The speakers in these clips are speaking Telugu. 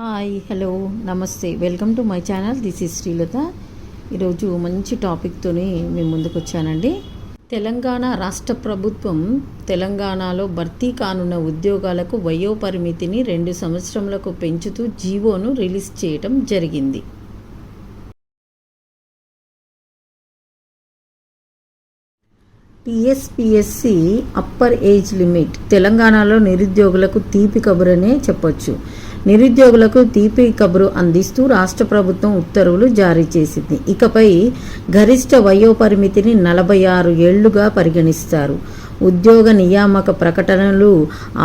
హాయ్ హలో నమస్తే welcome to my channel. This is Srilatha. ఈరోజు మంచి టాపిక్తోని మేము ముందుకు వచ్చానండి. తెలంగాణ రాష్ట్ర ప్రభుత్వం తెలంగాణలో భర్తీ కానున్న ఉద్యోగాలకు వయోపరిమితిని 2 సంవత్సరములకు పెంచుతూ జీవోను రిలీజ్ చేయడం జరిగింది. టీఎస్పీఎస్సీ అప్పర్ ఏజ్ లిమిట్ తెలంగాణలో నిరుద్యోగులకు తీపి కబురనే చెప్పొచ్చు. నిరుద్యోగులకు తీపి కబురు అందిస్తూ రాష్ట్ర ప్రభుత్వం ఉత్తర్వులు జారీ చేసింది. ఇకపై గరిష్ట వయోపరిమితిని 46 ఏళ్లుగా పరిగణిస్తారు. ఉద్యోగ నియామక ప్రకటనలు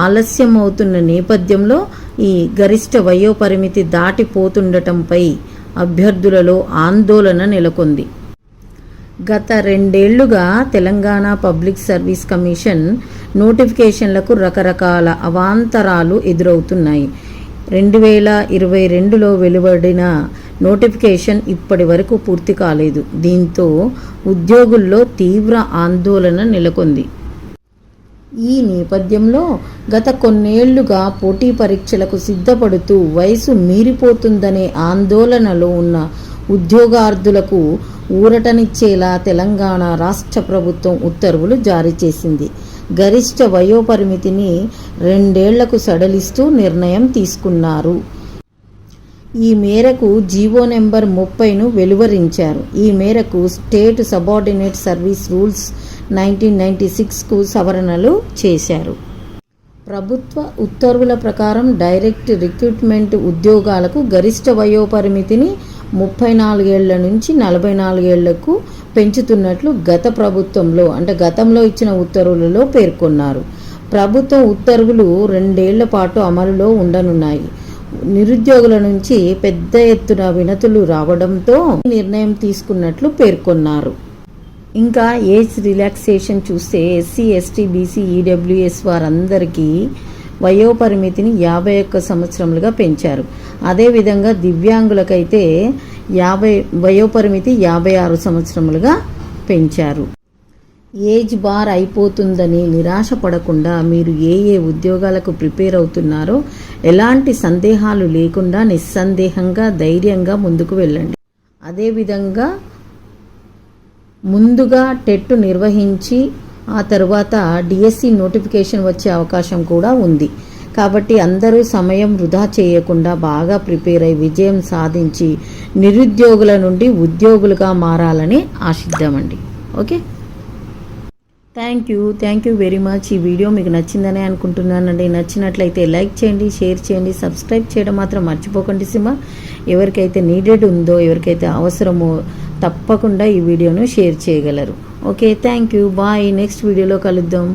ఆలస్యమవుతున్న నేపథ్యంలో ఈ గరిష్ట వయోపరిమితి దాటిపోతుండటంపై అభ్యర్థులలో ఆందోళన నెలకొంది. గత 2 ఏళ్లుగా తెలంగాణ పబ్లిక్ సర్వీస్ కమిషన్ నోటిఫికేషన్లకు రకరకాల అవాంతరాలు ఎదురవుతున్నాయి. 2022లో వెలువడిన నోటిఫికేషన్ ఇప్పటి వరకు పూర్తి కాలేదు. దీంతో ఉద్యోగుల్లో తీవ్ర ఆందోళన నెలకొంది. ఈ నేపథ్యంలో గత కొన్నేళ్లుగా పోటీ పరీక్షలకు సిద్ధపడుతూ వయసు మీరిపోతుందనే ఆందోళనలో ఉన్న ఉద్యోగార్థులకు ఊరటనిచ్చేలా తెలంగాణ రాష్ట్ర ప్రభుత్వం ఉత్తర్వులు జారీ చేసింది. గరిష్ట వయోపరిమితిని 2 ఏళ్లకు సడలిస్తూ నిర్ణయం తీసుకున్నారు. ఈ మేరకు జీవో నెంబర్ 30ను వెలువరించారు. ఈ మేరకు స్టేట్ సబార్డినేట్ సర్వీస్ రూల్స్ 1996కు సవరణలు చేశారు. ప్రభుత్వ ఉత్తర్వుల ప్రకారం డైరెక్ట్ రిక్రూట్మెంట్ ఉద్యోగాలకు గరిష్ట వయోపరిమితిని 34 ఏళ్ల నుంచి 44 ఏళ్లకు పెంచుతున్నట్లు గతంలో ఇచ్చిన ఉత్తర్వులలో పేర్కొన్నారు. ప్రభుత్వ ఉత్తర్వులు 2 ఏళ్ల పాటు అమలులో ఉండనున్నాయి. నిరుద్యోగుల నుంచి పెద్ద ఎత్తున వినతులు రావడంతో నిర్ణయం తీసుకున్నట్లు పేర్కొన్నారు. ఇంకా ఏజ్ రిలాక్సేషన్ చూస్తే ఎస్సీ, ఎస్టీ, బీసీ, ఈడబ్ల్యూఎస్ వారందరికీ వయోపరిమితిని 51 సంవత్సరములుగా పెంచారు. అదేవిధంగా దివ్యాంగులకైతే వయోపరిమితి 56 సంవత్సరములుగా పెంచారు. ఏజ్ బార్ అయిపోతుందని నిరాశ పడకుండా మీరు ఏ ఉద్యోగాలకు ప్రిపేర్ అవుతున్నారో ఎలాంటి సందేహాలు లేకుండా నిస్సందేహంగా ధైర్యంగా ముందుకు వెళ్ళండి. అదేవిధంగా ముందుగా టెట్ నిర్వహించి ఆ తర్వాత డిఎస్సి నోటిఫికేషన్ వచ్చే అవకాశం కూడా ఉంది. కాబట్టి అందరూ సమయం వృధా చేయకుండా బాగా ప్రిపేర్ అయి విజయం సాధించి నిరుద్యోగుల నుండి ఉద్యోగులుగా మారాలని ఆశిద్దామండి. Okay, thank you very much. ఈ వీడియో మీకు నచ్చిందని అనుకుంటున్నానండి. నచ్చినట్లయితే లైక్ చేయండి, షేర్ చేయండి, సబ్స్క్రైబ్ చేయడం మాత్రం మర్చిపోకండి. ఎవరికైతే నీడెడ్ ఉందో, ఎవరికైతే అవసరమో తప్పకుండా ఈ వీడియోను షేర్ చేయగలరు. Okay, thank you, bye. Next వీడియోలో కలుద్దాం.